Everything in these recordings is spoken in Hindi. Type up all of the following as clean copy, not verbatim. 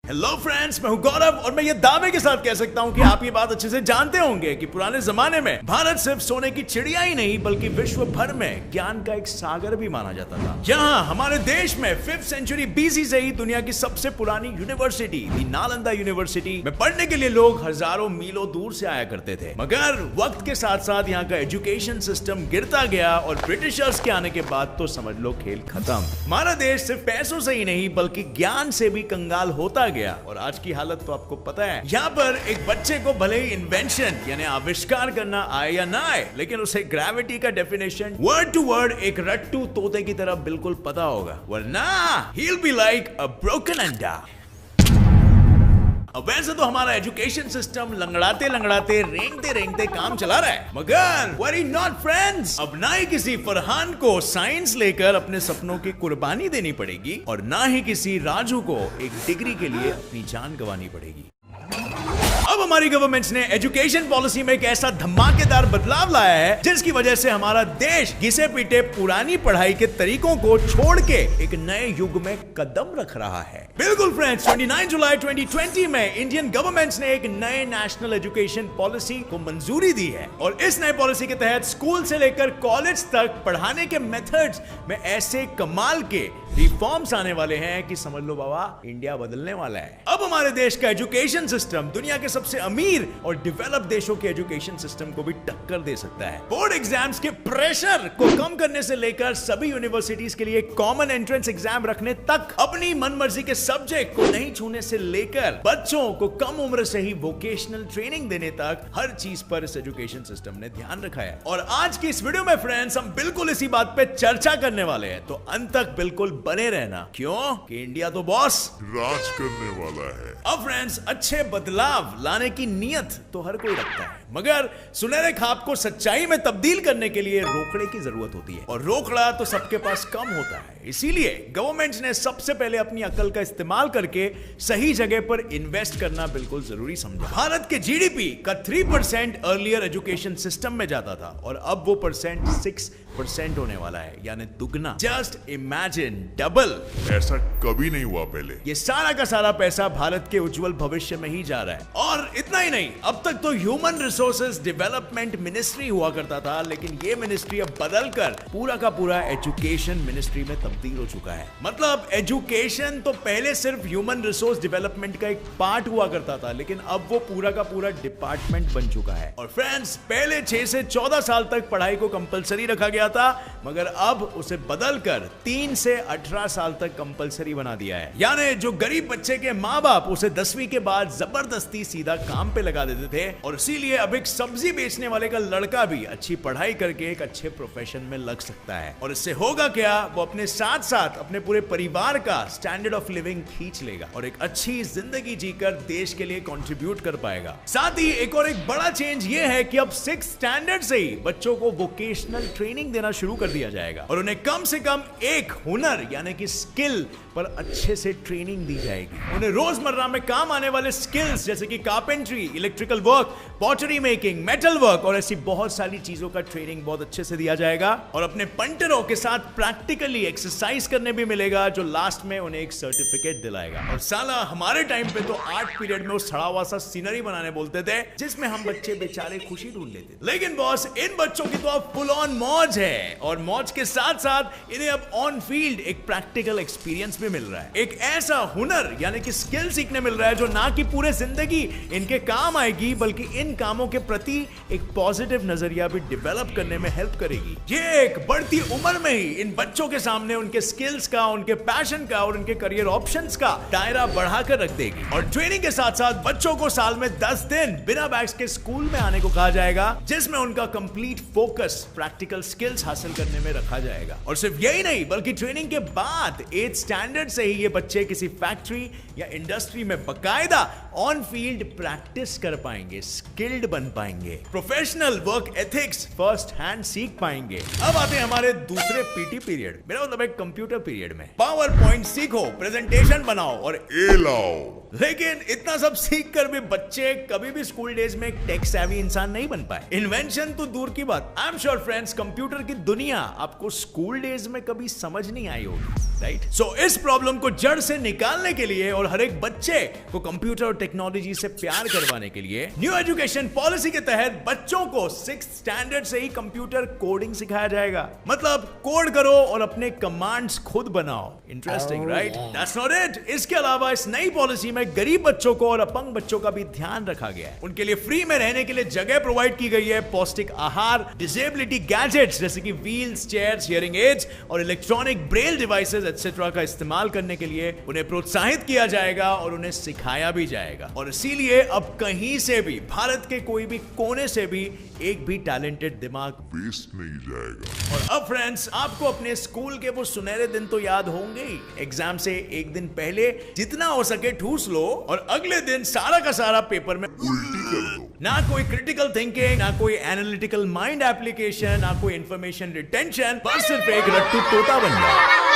हेलो फ्रेंड्स, मैं हूं गौरव और मैं ये दावे के साथ कह सकता हूं कि आप ये बात अच्छे से जानते होंगे कि पुराने जमाने में भारत सिर्फ सोने की चिड़िया ही नहीं बल्कि विश्व भर में ज्ञान का एक सागर भी माना जाता था। यहाँ हमारे देश में 5th सेंचुरी BC से ही दुनिया की सबसे पुरानी यूनिवर्सिटी नालंदा यूनिवर्सिटी में पढ़ने के लिए लोग हजारों मीलों दूर से आया करते थे। मगर वक्त के साथ साथ यहाँ का एजुकेशन सिस्टम गिरता गया और ब्रिटिशर्स के आने के बाद तो समझ लो खेल खत्म। हमारा देश सिर्फ पैसों से ही नहीं बल्कि ज्ञान से भी कंगाल होता गया और आज की हालत तो आपको पता है। यहाँ पर एक बच्चे को भले ही इन्वेंशन यानी आविष्कार करना आए या ना आए, लेकिन उसे ग्रेविटी का डेफिनेशन वर्ड टू वर्ड एक रट्टू तोते की तरह बिल्कुल पता होगा, वरना he'll be like a broken अंडा। अब वैसे तो हमारा एजुकेशन सिस्टम लंगड़ाते लंगड़ाते रेंगते रेंगते काम चला रहा है, मगर वरी नॉट फ्रेंड्स, अब ना ही किसी फरहान को साइंस लेकर अपने सपनों की कुर्बानी देनी पड़ेगी और ना ही किसी राजू को एक डिग्री के लिए अपनी जान गंवानी पड़ेगी। अब हमारी गवर्नमेंट ने एजुकेशन पॉलिसी में एक ऐसा धमाकेदार बदलाव लाया है जिसकी वजह से हमारा देश घिसे पीटे पुरानी पढ़ाई के तरीकों को छोड़ के एक नए युग में कदम रख रहा है। बिल्कुल फ्रेंड्स, 29 जुलाई 2020 में इंडियन गवर्नमेंट ने एक नए नेशनल एजुकेशन पॉलिसी को मंजूरी दी है और इस नए पॉलिसी के तहत स्कूल से लेकर कॉलेज तक पढ़ाने के मेथड्स में ऐसे कमाल के रिफॉर्म्स आने वाले हैं कि समझ लो बाबा, इंडिया बदलने वाला है। अब हमारे देश का एजुकेशन सिस्टम दुनिया के सबसे अमीर और डेवलप देशों के एजुकेशन सिस्टम को भी टक्कर दे सकता है। बोर्ड एग्जाम्स के प्रेशर को कम करने से लेकर सभी यूनिवर्सिटीज के लिए कॉमन एंट्रेंस एग्जाम रखने तक, अपनी मनमर्जी के सब्जेक्ट को नहीं छूने से लेकर बच्चों को कम उम्र से ही वोकेशनल ट्रेनिंग देने तक, हर चीज पर इस एजुकेशन सिस्टम ने ध्यान रखा है। और आज की इस वीडियो में फ्रेंड्स हम बिल्कुल इसी बात पे चर्चा करने वाले हैं, तो अंत तक बिल्कुल बने रहना। क्यों? कि इंडिया तो बॉस राज करने वाला है। अब फ्रेंड्स, अच्छे बदलाव लाने की नीयत तो हर कोई रखता है, मगर सुनहरे ख्वाब को सच्चाई में तब्दील करने के लिए रोकड़े की जरूरत होती है और रोकड़ा तो सबके पास कम होता है। इसीलिए गवर्नमेंट ने सबसे पहले अपनी अकल का इस्तेमाल करके सही जगह पर इन्वेस्ट करना बिल्कुल जरूरी समझा। भारत के GDP का 3% अर्लियर एजुकेशन सिस्टम में जाता था और अब वो परसेंट 6% होने वाला है, यानी दुगना। Just imagine, double. ऐसा कभी नहीं हुआ पहले। ये सारा का सारा पैसा भारत के उज्जवल भविष्य में ही जा रहा है। और इतना ही नहीं, अब तक तो ह्यूमन रिसोर्सेज डेवलपमेंट मिनिस्ट्री हुआ करता था, लेकिन ये मिनिस्ट्री अब बदलकर पूरा का पूरा एजुकेशन मिनिस्ट्री में तब्दील हो चुका है। मतलब एजुकेशन तो पहले सिर्फ ह्यूमन रिसोर्स डेवलपमेंट का एक पार्ट हुआ करता था, लेकिन अब वो पूरा का पूरा डिपार्टमेंट बन चुका है। और फ्रेंड्स, पहले 6 से 14 साल तक पढ़ाई को कंपलसरी रखा गया था, मगर अब उसे बदलकर 3 से 18 साल तक कंपलसरी बना दिया है। यानी जो गरीब बच्चे के माँ बाप उसे 10वीं के बाद जबरदस्ती सीधा काम पे लगा देते थे, और इसीलिए अब एक सब्जी बेचने वाले का लड़का भी अच्छी पढ़ाई करके एक अच्छे प्रोफेशन में लग सकता है। और इससे होगा क्या, वो अपने साथ साथ अपने पूरे परिवार का स्टैंडर्ड ऑफ लिविंग खींच लेगा और एक अच्छी जिंदगी जीकर देश के लिए कंट्रीब्यूट कर पाएगा। साथ ही एक और एक बड़ा चेंज ये है कि अब 6th स्टैंडर्ड से ही बच्चों को वोकेशनल ट्रेनिंग देना शुरू कर दिया जाएगा और उन्हें कम से कम एक हुनर यानी कि स्किल पर अच्छे से ट्रेनिंग दी जाएगी। उन्हें रोजमर्रा में काम आने वाले स्किल्स जैसे कि carpentry, electrical work, pottery making, metal work और ऐसी बहुत सारी चीजों का ट्रेनिंग बहुत अच्छे से दिया जाएगा। और अपने पंटरों के साथ प्रैक्टिकली एक्सरसाइज करने भी मिलेगा, जो लास्ट में उन्हें एक सर्टिफिकेट दिलाएगा। और साला हमारे टाइम पे तो आर्ट पीरियड में वो सड़ा हुआ सा सीनरी बनाने बोलते थे, जिसमें हम बच्चे बेचारे खुशी ढूंढ लेते। लेकिन बॉस, इन बच्चों की तो अब फुल ऑन मौज है और मौज के साथ साथ इन्हें अब ऑन फील्ड एक प्रैक्टिकल एक्सपीरियंस भी मिल रहा है। एक ऐसा हुनर यानी कि स्किल सीखने मिल रहा है जो ना कि पूरे जिंदगी इनके काम आएगी, बल्कि इन कामों के प्रति एक पॉजिटिव नजरिया भी डेवलप करने में हेल्प करेगी। ये एक बढ़ती उम्र में ही इन बच्चों के सामने उनके स्किल्स का, उनके पैशन का और उनके करियर ऑप्शंस का दायरा बढ़ाकर रख देगी। और ट्रेनिंग के साथ साथ बच्चों को साल में 10 दिन बिना बैग्स के स्कूल में आने को कहा जाएगा, जिसमें उनका कंप्लीट फोकस प्रैक्टिकल स्किल्स हासिल करने में रखा जाएगा। और सिर्फ यही नहीं, बल्कि ट्रेनिंग के बाद 8th स्टैंडर्ड से ही ये बच्चे किसी फैक्ट्री या इंडस्ट्री में बकायदा ऑन फील्ड प्रैक्टिस कर पाएंगे, स्किल्ड बन पाएंगे, professional work ethics first hand सीख पाएंगे। अब आते हैं हमारे दूसरे PT पीरियड, मेरा मतलब एक कंप्यूटर पीरियड में। पावर पॉइंट सीखो, प्रेजेंटेशन बनाओ और ए लाओ। लेकिन इतना सब सीख कर भी बच्चे कभी भी स्कूल डेज में एक टेक सेवी इंसान नहीं बन पाए। इन्वेंशन तो दूर की बात, I am sure friends, computer की दुनिया आपको स्कूल डेज में कभी समझ नहीं आई होगी। राइट? सो इस प्रॉब्लम को जड़ से निकालने के लिए और हर एक बच्चे को कंप्यूटर और टेक्नोलॉजी से प्यार करवाने के लिए न्यू एजुकेशन पॉलिसी के तहत बच्चों को 6th स्टैंडर्ड से ही कंप्यूटर कोडिंग सिखाया जाएगा। मतलब कोड करो और अपने कमांड्स खुद बनाओ। Interesting, right? That's not it. इसके अलावा इस नई पॉलिसी में गरीब बच्चों को और अपंग बच्चों का भी ध्यान रखा गया है। उनके लिए फ्री में रहने के लिए जगह प्रोवाइड की गई है, पौष्टिक आहार, डिसेबिलिटी गैजेट्स जैसे कि व्हील्स, चेयर्स, हियरिंग एड्स और इलेक्ट्रॉनिक ब्रेल डिवाइसेस एक्सेट्रा का इस्तेमाल करने के लिए उन्हें प्रोत्साहित किया जाएगा और उन्हें सिखाया भी जाएगा। और इसीलिए अब कहीं से भी, भारत के कोई भी कोने से भी एक भी टैलेंटेड दिमाग वेस्ट नहीं जाएगा। और अब फ्रेंड्स, आपको अपने स्कूल के वो सुनहरे दिन तो याद होंगे ही। एग्जाम से एक दिन पहले जितना हो सके ठूस लो और अगले दिन सारा का सारा पेपर में उल्टी कर दो। ना कोई क्रिटिकल थिंकिंग, ना कोई एनालिटिकल माइंड एप्लीकेशन, ना कोई इंफॉर्मेशन रिटेंशन, बस सिर्फ एक रट्टू तोता बन जाए।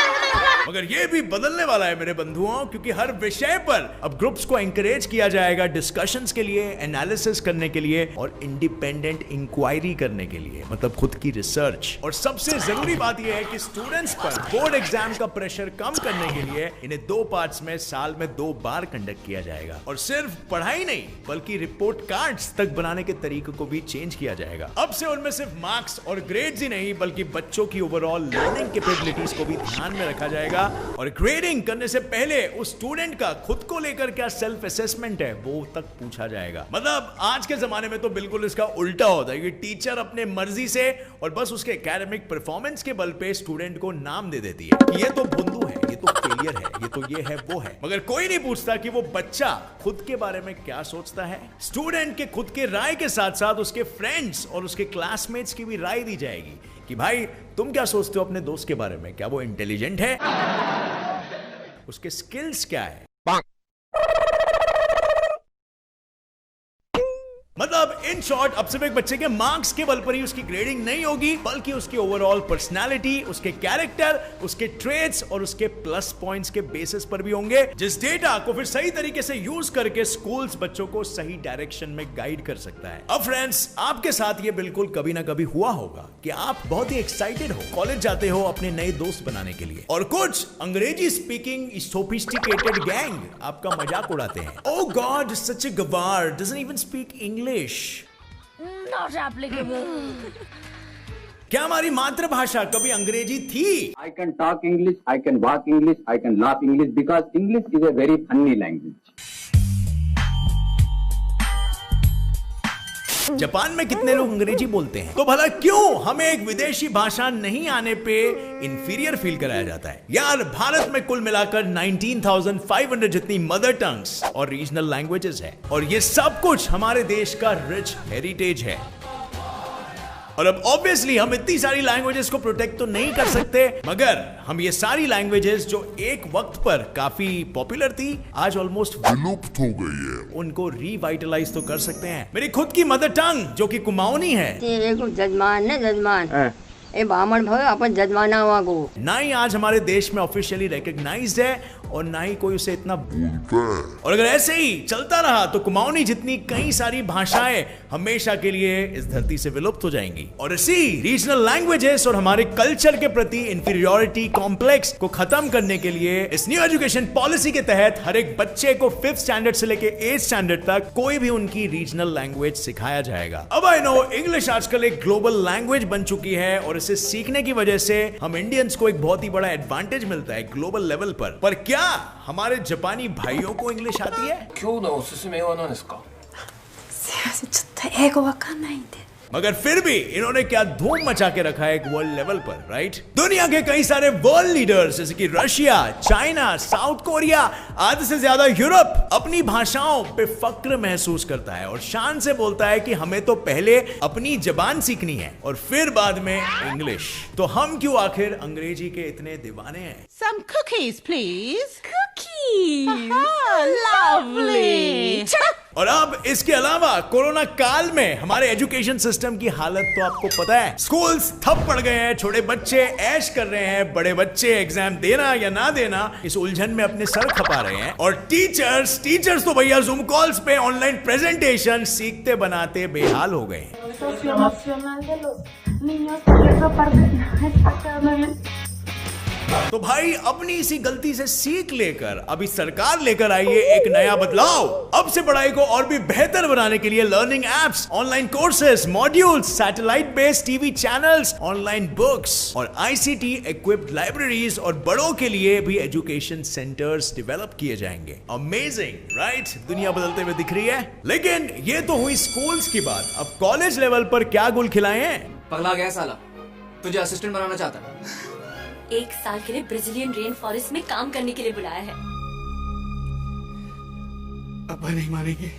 मगर ये भी बदलने वाला है मेरे बंधुओं, क्योंकि हर विषय पर अब ग्रुप्स को एनकरेज किया जाएगा डिस्कशंस के लिए, एनालिसिस करने के लिए और इंडिपेंडेंट इंक्वायरी करने के लिए, मतलब खुद की रिसर्च। और सबसे जरूरी बात यह है कि स्टूडेंट्स पर बोर्ड एग्जाम का प्रेशर कम करने के लिए इन्हें 2 पार्ट्स में साल में 2 बार कंडक्ट किया जाएगा। और सिर्फ पढ़ाई नहीं बल्कि रिपोर्ट कार्ड्स तक बनाने के तरीकों को भी चेंज किया जाएगा। अब से उनमें सिर्फ मार्क्स और ग्रेड्स ही नहीं बल्कि बच्चों की ओवरऑल लर्निंग कैपेबिलिटीज को भी ध्यान में रखा जाएगा। और ग्रेडिंग करने से पहले उस स्टूडेंट का खुद को लेकर क्या सेल्फ असेसमेंट है वो तक पूछा जाएगा। मतलब आज के जमाने में तो बिल्कुल इसका उल्टा होता है कि टीचर अपने मर्जी से और बस उसके एकेडमिक परफॉर्मेंस के बल पे स्टूडेंट को नाम दे देती है कि ये तो भुंदू है, ये तो फेलियर है, ये तो ये है वो है। मगर कोई नहीं पूछता कि वो बच्चा खुद के बारे में क्या सोचता है। स्टूडेंट के खुद के राय के साथ साथ उसके फ्रेंड्स और उसके क्लासमेट्स की भी राय दी जाएगी कि भाई तुम क्या सोचते हो अपने दोस्त के बारे में, क्या वो इंटेलिजेंट है, उसके स्किल्स क्या है। मतलब इन शॉर्ट, अब सिर्फ एक बच्चे के मार्क्स के बल पर ही उसकी ग्रेडिंग नहीं होगी बल्कि उसकी ओवरऑल पर्सनालिटी, उसके कैरेक्टर, उसके ट्रेड्स और उसके प्लस पॉइंट्स के बेसिस पर भी होंगे, जिस डेटा को फिर सही तरीके से यूज करके स्कूल्स बच्चों को सही डायरेक्शन में गाइड कर सकता है। अब फ्रेंड्स, आपके साथ ये बिल्कुल कभी ना कभी हुआ होगा कि आप बहुत ही एक्साइटेड हो, कॉलेज जाते हो अपने नए दोस्त बनाने के लिए और कुछ अंग्रेजी स्पीकिंग सोफिस्टिकेटेड गैंग आपका मजाक उड़ाते हैं। ओह गॉड, सच अ गवार, doesn't even speak English. Not applicable. क्या हमारी मातृभाषा कभी अंग्रेजी थी? I can talk English, I can walk English, I can laugh English because English is a very funny language. Japan में कितने लोग अंग्रेजी बोलते हैं? तो भला क्यों हमें एक विदेशी भाषा नहीं आने पे इंफीरियर फील कराया जाता है? यार, भारत में कुल मिलाकर 19,500 जितनी मदर टंग्स और रीजनल लैंग्वेजेस है और ये सब कुछ हमारे देश का रिच हेरिटेज है। और अब ऑब्वियसली हम इतनी सारी लैंग्वेजेस को प्रोटेक्ट तो नहीं कर सकते, मगर हम ये सारी लैंग्वेजेस जो एक वक्त पर काफी पॉपुलर थी, आज ऑलमोस्ट विलुप्त हो गई है, उनको रिवाइटलाइज तो कर सकते हैं। मेरी खुद की मदर टंग जो कि कुमाऊनी है, तेरे को जजमान है, जजमान ए बामण भाई अपन जजमाना हुआ को ना ही आज हमारे देश में ऑफिशियली रिकॉग्नाइज्ड है और ना ही कोई उसे इतना बोलता है। और अगर ऐसे ही चलता रहा तो कुमाऊनी जितनी कई सारी भाषाएं हमेशा के लिए इस धरती से विलुप्त हो जाएंगी। और इसी रीजनल लैंग्वेजेस और हमारे कल्चर के प्रति इंफीरियरिटी कॉम्प्लेक्स को खत्म करने के लिए इस न्यू एजुकेशन पॉलिसी के तहत हर एक बच्चे को 5th स्टैंडर्ड से लेके 8th स्टैंडर्ड तक कोई भी उनकी रीजनल लैंग्वेज सिखाया जाएगा। अब आई नो इंग्लिश आजकल एक ग्लोबल लैंग्वेज बन चुकी है और इसे सीखने की वजह से हम इंडियंस को एक बहुत ही बड़ा एडवांटेज मिलता है ग्लोबल लेवल पर क्या हमारे जापानी भाइयों को इंग्लिश आती है? 今日のおすすめは何ですか? すいません、ちょっと英語わかんないんで。 मगर फिर भी इन्होंने क्या धूम मचा के रखा है एक वर्ल्ड लेवल पर, राइट? दुनिया के कई सारे वर्ल्ड लीडर्स जैसे कि रशिया, चाइना, साउथ कोरिया, आधे से ज्यादा यूरोप अपनी भाषाओं पे फक्र महसूस करता है और शान से बोलता है कि हमें तो पहले अपनी जबान सीखनी है और फिर बाद में इंग्लिश। तो हम क्यों आखिर अंग्रेजी के इतने दीवाने हैं? Some cookies, please. Cookies. Lovely. और अब इसके अलावा कोरोना काल में हमारे एजुकेशन सिस्टम की हालत तो आपको पता है। स्कूल्स ठप पड़ गए हैं, छोटे बच्चे ऐश कर रहे हैं, बड़े बच्चे एग्जाम देना या ना देना इस उलझन में अपने सर खपा रहे हैं और टीचर्स तो भैया जूम कॉल्स पे ऑनलाइन प्रेजेंटेशन सीखते बनाते बेहाल हो गए। तो भाई अपनी इसी गलती से सीख लेकर अभी सरकार लेकर आई है एक नया बदलाव। अब से पढ़ाई को और भी बेहतर बनाने के लिए learning apps, online courses, modules, satellite based TV channels, online books और आईसीटी इक्विप्ड लाइब्रेरीज और बड़ों के लिए भी एजुकेशन सेंटर्स डेवलप किए जाएंगे। Amazing right? दुनिया बदलते हुए दिख रही है। लेकिन ये तो हुई स्कूल्स की बात, अब कॉलेज लेवल पर क्या गुल खिलाए हैं? पगला गया साला, तुझे असिस्टेंट बनाना चाहता है। 1 साल के लिए ब्राजीलियन रेन फॉरेस्ट में काम करने के लिए बुलाया है। अब नहीं मानेंगे।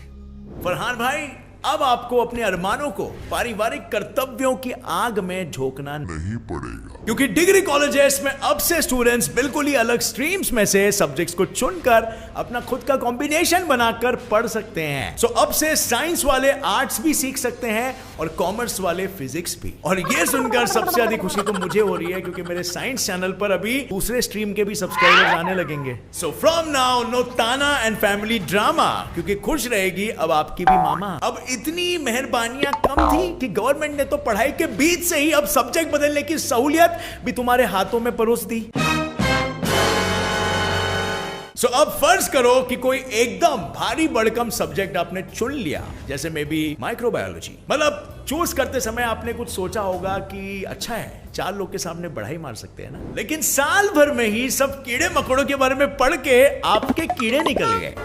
फरहान भाई, अब आपको अपने अरमानों को पारिवारिक कर्तव्यों की आग में झोंकना नहीं पड़ेगा, क्योंकि डिग्री कॉलेजेस में अब से स्टूडेंट्स बिल्कुल ही अलग स्ट्रीम्स में से सब्जेक्ट्स को चुनकर अपना खुद का कॉम्बिनेशन बनाकर पढ़ सकते हैं। सो अब से साइंस वाले आर्ट्स भी सीख सकते हैं और कॉमर्स वाले फिजिक्स भी। और ये सुनकर सबसे अधिक खुशी तो मुझे हो रही है, क्योंकि मेरे साइंस चैनल पर अभी दूसरे स्ट्रीम के भी सब्सक्राइबर्स आने लगेंगे। सो फ्रॉम नाउ नो ताना एंड फैमिली ड्रामा, क्योंकि खुश रहेगी अब आपकी भी मामा। अब इतनी मेहरबानियां कम थी कि गवर्नमेंट ने तो पढ़ाई के बीच से ही अब सब्जेक्ट बदलने की सहूलियत भी तुम्हारे हाथों में परोस दी। सो अब फर्ज करो कि कोई एकदम भारी भड़कम सब्जेक्ट आपने चुन लिया, जैसे मे बी माइक्रोबायोलॉजी। मतलब चूज करते समय आपने कुछ सोचा होगा कि अच्छा है, 4 लोग के सामने बढ़ाई मार सकते हैं ना। लेकिन साल भर में ही सब कीड़े मकोड़ों के बारे में पढ़ के आपके कीड़े निकल गए।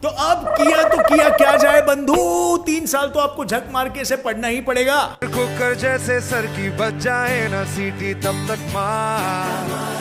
तो अब किया तो किया क्या जाए बंधु, 3 साल तो आपको झक मार के इसे पढ़ना ही पड़ेगा। कुकर जैसे सर की बच जाए ना सीटी तब तक मार,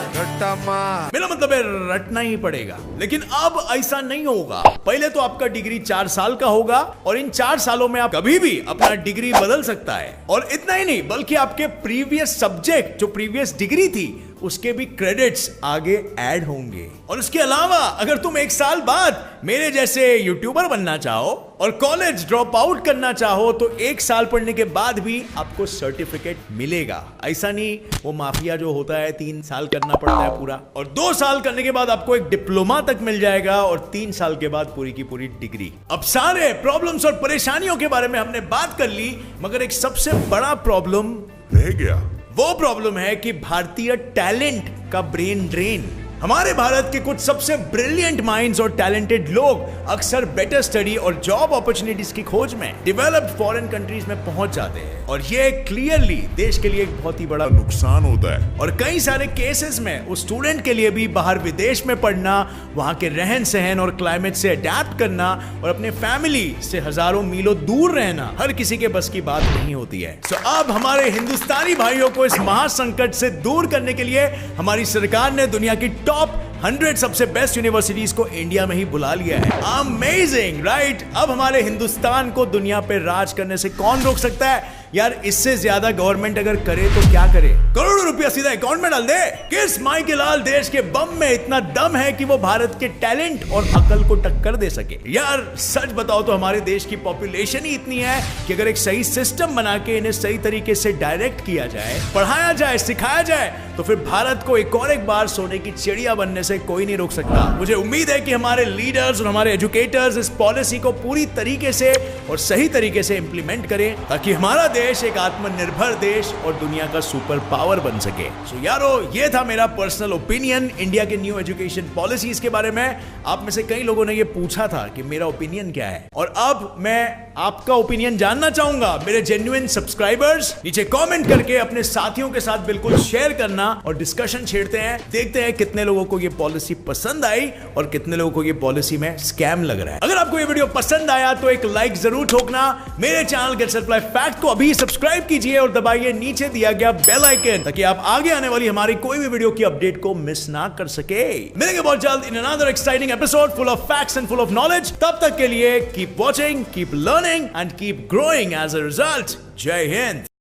मेरा मतलब है रटना ही पड़ेगा। लेकिन अब ऐसा नहीं होगा। पहले तो आपका डिग्री 4 साल का होगा और इन 4 सालों में आप कभी भी अपना डिग्री बदल सकता है। और इतना ही नहीं, बल्कि आपके प्रीवियस सब्जेक्ट जो प्रीवियस डिग्री थी उसके भी क्रेडिट्स आगे ऐड होंगे। और उसके अलावा अगर तुम 1 साल बाद मेरे जैसे यूट्यूबर बनना चाहो और कॉलेज ड्रॉप आउट करना चाहो तो 1 साल पढ़ने के बाद भी आपको सर्टिफिकेट मिलेगा। ऐसा नहीं वो माफिया जो होता है 3 साल करना पड़ता है पूरा, और 2 साल करने के बाद आपको एक डिप्लोमा तक मिल जाएगा और 3 साल के बाद पूरी की पूरी डिग्री। अब सारे प्रॉब्लम्स और परेशानियों के बारे में हमने बात कर ली, मगर एक सबसे बड़ा प्रॉब्लम रह गया। वो प्रॉब्लम है कि भारतीय टैलेंट का ब्रेन ड्रेन। हमारे भारत के कुछ सबसे ब्रिलियंट माइंड्स और टैलेंटेड लोग अक्सर बेटर स्टडी और जॉब अपॉर्चुनिटीज की खोज में डेवलप्ड फॉरेन कंट्रीज में पहुंच जाते हैं, और ये क्लियरली देश के लिए एक बहुत ही बड़ा नुकसान होता है। और कई सारे केसेस में उस स्टूडेंट के लिए भी बाहर विदेश में पढ़ना, वहां के रहन सहन और क्लाइमेट से अडेप्ट करना और अपने फैमिली से हजारों मीलों दूर रहना हर किसी के बस की बात नहीं होती है। सो अब हमारे हिंदुस्तानी भाइयों को इस महासंकट से दूर करने के लिए हमारी सरकार ने दुनिया की टॉप 100 सबसे बेस्ट यूनिवर्सिटीज को इंडिया में ही बुला लिया है। Amazing right? अब हमारे हिंदुस्तान को दुनिया पे राज करने से कौन रोक सकता है यार? इससे ज्यादा गवर्नमेंट अगर करे तो क्या करे? करोड़ों रुपया सीधा अकाउंट में डाल दे। किस माई के लाल देश के बम में इतना दम है कि वो भारत के टैलेंट और अकल को टक्कर दे सके? यार सच बताओ तो हमारे देश की पॉपुलेशन ही इतनी है कि अगर एक सही सिस्टम बना के इन्हें सही तरीके से डायरेक्ट किया जाए, पढ़ाया जाए, सिखाया जाए, तो फिर भारत को एक और एक बार सोने की चिड़िया बनने से कोई नहीं रोक सकता। मुझे उम्मीद है कि हमारे लीडर्स और हमारे एजुकेटर्स इस पॉलिसी को पूरी तरीके से और सही तरीके से इंप्लीमेंट करें, ताकि हमारा देश एक आत्मनिर्भर देश और दुनिया का सुपर पावर बन सके। सो यारो, ये था मेरा पर्सनल ओपिनियन इंडिया के न्यू एजुकेशन पॉलिसीज के बारे में। आप में से कई लोगों ने ये पूछा था कि मेरा ओपिनियन क्या है, और अब मैं आपका ओपिनियन जानना चाहूंगा। मेरे जेन्युइन सब्सक्राइबर्स नीचे कमेंट करके अपने साथियों के साथ बिल्कुल शेयर करना और डिस्कशन छेड़ते हैं। देखते हैं कितने लोगों को ये पॉलिसी पसंद आई और कितने लोगों को ये पॉलिसी में स्कैम लग रहा है। अगर आपको ये वीडियो पसंद आया तो एक लाइक जरूर ठोकना। मेरे चैनल गेट्स रिप्लाई फैक्ट को अभी सब्सक्राइब कीजिए और दबाइए नीचे दिया गया बेल आइकन, ताकि आप आगे आने वाली हमारी कोई भी वीडियो की अपडेट को मिस ना कर सके। मिलेंगे बहुत जल्द in another exciting episode full of facts and full of knowledge. तब तक के लिए keep watching, keep learning and keep growing as a result. जय हिंद।